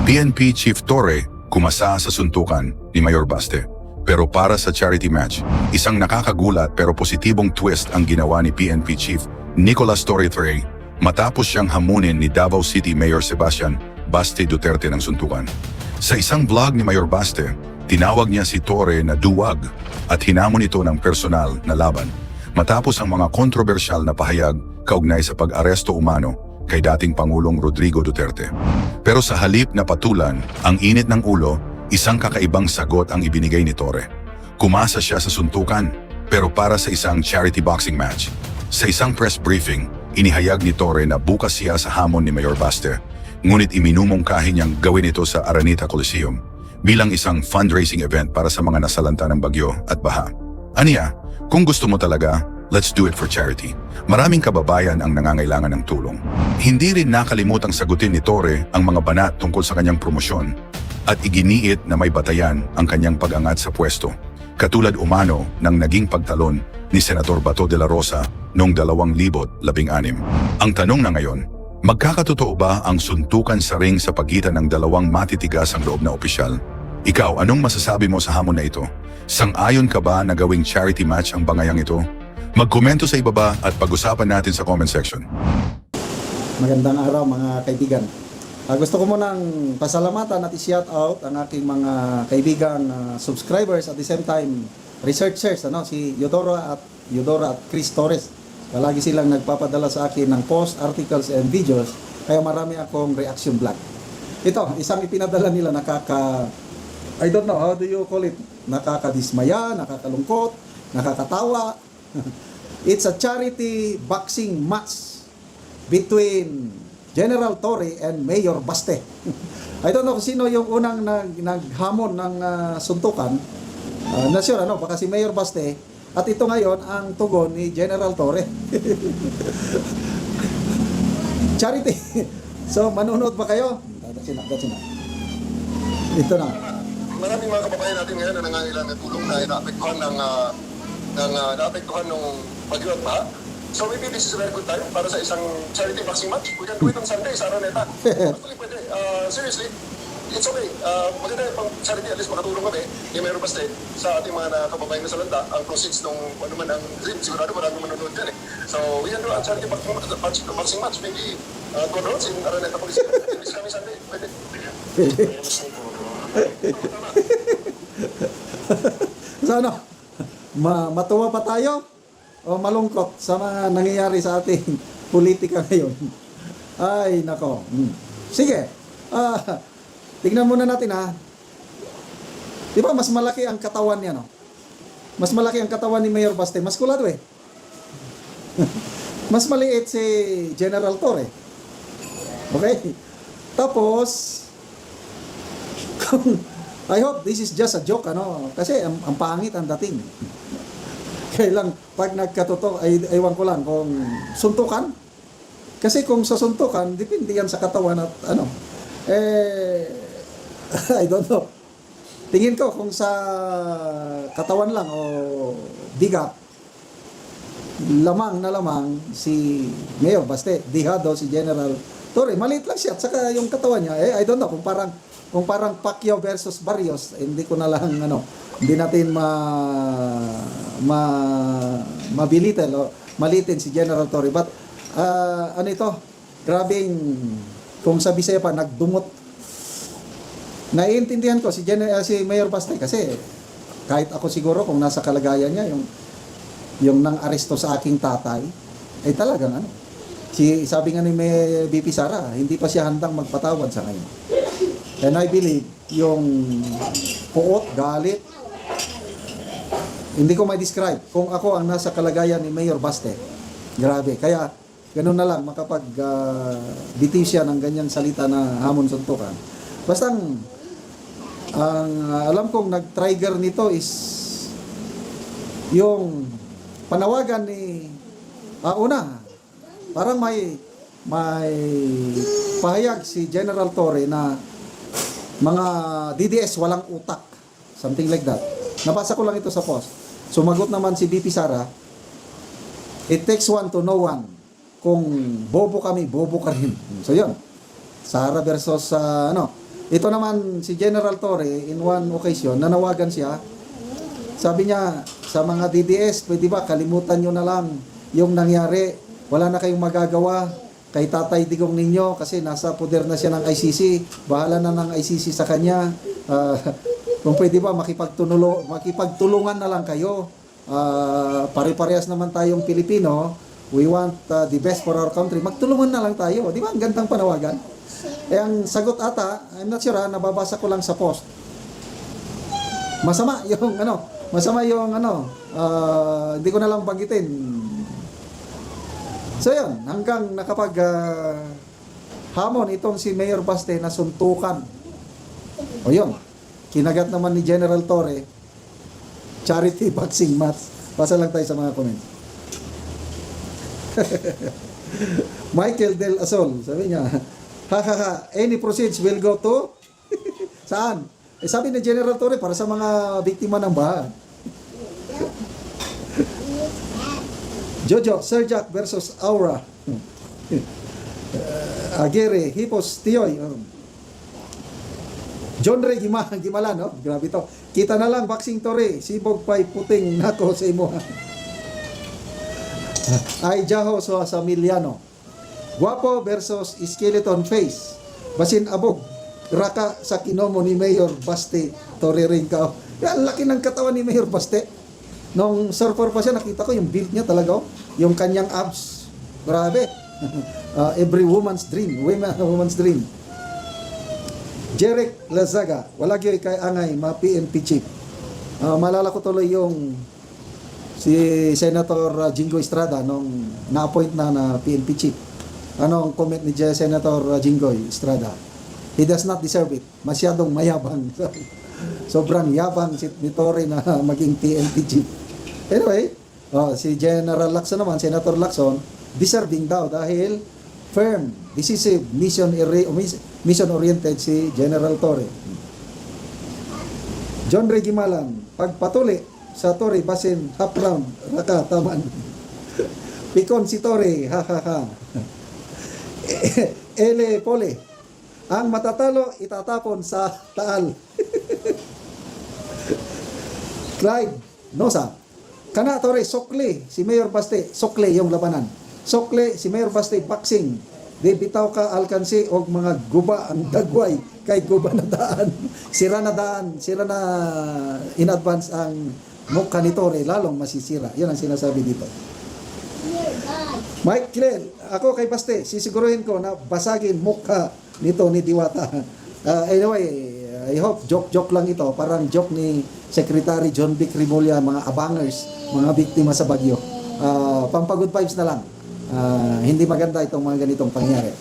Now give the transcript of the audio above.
PNP Chief Torre kumasa sa suntukan ni Mayor Baste. Pero para sa charity match, isang nakakagulat pero positibong twist ang ginawa ni PNP Chief Nicolas Torre III matapos siyang hamunin ni Davao City Mayor Sebastian Baste Duterte ng suntukan. Sa isang vlog ni Mayor Baste, tinawag niya si Torre na duwag at hinamon ito ng personal na laban matapos ang mga kontrobersyal na pahayag kaugnay sa pag-aresto umano kay dating Pangulong Rodrigo Duterte. Pero sa halip na patulan ang init ng ulo, isang kakaibang sagot ang ibinigay ni Torre. Kumasa siya sa suntukan, pero para sa isang charity boxing match. Sa isang press briefing, inihayag ni Torre na bukas siya sa hamon ni Mayor Baste, ngunit iminumungkahi niyang gawin ito sa Araneta Coliseum bilang isang fundraising event para sa mga nasalanta ng bagyo at baha. Aniya, kung gusto mo talaga, let's do it for charity. Maraming kababayan ang nangangailangan ng tulong. Hindi rin nakalimutang sagutin ni Torre ang mga banat tungkol sa kanyang promosyon at iginiit na may batayan ang kanyang pag-angat sa pwesto, katulad umano ng naging pagtalon ni Senator Bato de la Rosa noong 2016. Ang tanong na ngayon, magkakatotoo ba ang suntukan sa ring sa pagitan ng dalawang matitigas ang loob na opisyal? Ikaw, anong masasabi mo sa hamon na ito? Sang-ayon ka ba na gawing charity match ang bangayang ito? Magkomento sa ibaba at pag-usapan natin sa comment section. Magandang araw mga kaibigan. Gusto ko munang pasalamatan at i-shout out ang aking mga kaibigang subscribers at the same time researchers, si Eudora at Chris Torres. Palagi silang nagpapadala sa akin ng post, articles and videos, kaya marami akong reaction vlog. Ito, isang ipinadala nila I don't know, how do you call it? Nakakadismaya, nakakalungkot, nakakatawa. It's a charity boxing match between General Torre and Mayor Baste. I don't know kung sino yung unang naghamon ng suntukan. Not sure, baka si Mayor Baste. At ito ngayon ang tugon ni General Torre. Charity. So, manunod ba kayo? That's enough. Ito na. Maraming mga kababayan natin ngayon na nangangailangan ng tulong na naapektuhan ng bagyo at baha. So maybe this is a very good time para sa isang charity boxing match. We can do it on Sunday sa Araneta. Actually pwede. Seriously, it's okay. Maganda yung pang charity, at least makatulong kami kay Mayor Baste sa ating mga kababayan na salanta. Ang proceeds ng ano man ang dream, sigurado maraming manonood yan eh. So we can do a charity boxing match. Maybe go roads in Araneta Coliseum. This coming Sunday. Pwede. So matuwa pa tayo o malungkot sa mga nangyayari sa ating politika ngayon? Ay, nako. Sige. Tingnan muna natin Di ba mas malaki ang katawan niya, no? Mas malaki ang katawan ni Mayor Baste. Mas kulado eh. Mas maliit si General Torre. Okay? Tapos, I hope this is just a joke, kasi ang pangit ang dating. Kailang pag nagkatotoo, ay ewan ko lang kung suntukan. Kasi kung sa suntukan, depende yan sa katawan at I don't know. Tingin ko kung sa katawan lang o bigat, lamang na lamang si Mayor Baste, dihado si General Torre. Maliit lang siya at saka yung katawan niya, I don't know, kung parang Pacquiao versus Barrios, hindi ko na lang hindi natin mabilitin o malitin si General Torre. But grabing, kung sa Bisaya pa, nagdumot. Naiintindihan ko si Mayor Baste kasi kahit ako siguro kung nasa kalagayan niya, yung nang aresto sa aking tatay, ay talagang sabi nga ni BP Sara, hindi pa siya handang magpatawad sa ngayon. And I believe yung puot, galit, hindi ko may-describe kung ako ang nasa kalagayan ni Mayor Baste. Grabe. Kaya, ganun na lang, bitiw siya ng ganyang salita na hamon suntukan. Basta ang alam kong nag-trigger nito is yung panawagan ni parang may pahayag si General Torre na mga DDS walang utak, something like that. Nabasa ko lang ito sa post. Sumagot naman si BP Sara, it takes one to know one. Kung bobo kami, bobo ka rin. So yun, Sara versus Ito naman si General Torre, in one occasion, nanawagan siya. Sabi niya, sa mga DDS, pwede ba kalimutan nyo na lang yung nangyari. Wala na kayong magagawa kay Tatay Digong ninyo kasi nasa poder na siya ng ICC. Bahala na ng ICC sa kanya. Kung pwede ba, makipagtulungan na lang kayo. Pare-parehas naman tayong Pilipino. We want the best for our country. Magtulungan na lang tayo. Di ba? Ang gandang panawagan. Eh, ang sagot ata, I'm not sure, nababasa ko lang sa post. Masama yung hindi ko na lang banggitin. So yun, hanggang nakapag hamon itong si Mayor Baste na suntukan. O yun, kinagat naman ni General Torre, charity boxing match. Pasa lang tayo sa mga comments. Michael Del Asol, sabi niya, any proceeds will go to saan? Eh, sabi ni General Torre, para sa mga biktima ng baha. Jojo, Serjak versus Aura. Aguirre, Hipos, Tioy. John Ray Gimala, no? Grabe to. Kita na lang, boxing Torre. Sibog pa'y puting nako sa imo. Ay Jaho sa Miliano. Guapo versus Skeleton Face. Basin abog. Raka sa kinomo ni Mayor Baste Torre ring ka. Ang laki ng katawan ni Mayor Baste. Nung surfer pa siya, nakita ko yung build niya talaga. Yung kanyang abs. Grabe. Every woman's dream. Woman's dream. Jeric Lazaga. Wala gyoy kay angay, ma-PNP chief. Malala ko tuloy yung si Senator Jingo Estrada nung na-appoint na PNP chief. Anong comment ni Senator Jingoy Estrada? He does not deserve it. Masyadong mayabang. Sobrang yabang si Torre na maging PNP chief. Anyway, si General Lacson naman, Senator Lacson, deserving daw dahil firm, decisive, mission-oriented si General Torre. John Ray Gimalan, pagpatuli sa Torre, basin, half round, raka, taman. Pikon si Torre, ha ha ha. Ele Pole, ang matatalo itatapon sa taal. Clyde Nosa, kana Torre, sokle, si Mayor Baste, sokle yung labanan. Sokle, si Mayor Baste, boxing. Di bitaw ka alkansi og mga guba ang dagway kay guba na daan. Sira na in advance ang mukha ni Torre, lalong masisira. Yun ang sinasabi dito. Mike Kilel, ako kay Baste, sisiguruhin ko na basagin mukha nito ni Diwata. Anyway, I hope joke lang ito. Parang joke ni Secretary John Vic Rimulya, mga abangers, mga biktima sa Bagyo. Pampagood vibes na lang. Hindi maganda itong mga ganitong pangyayari.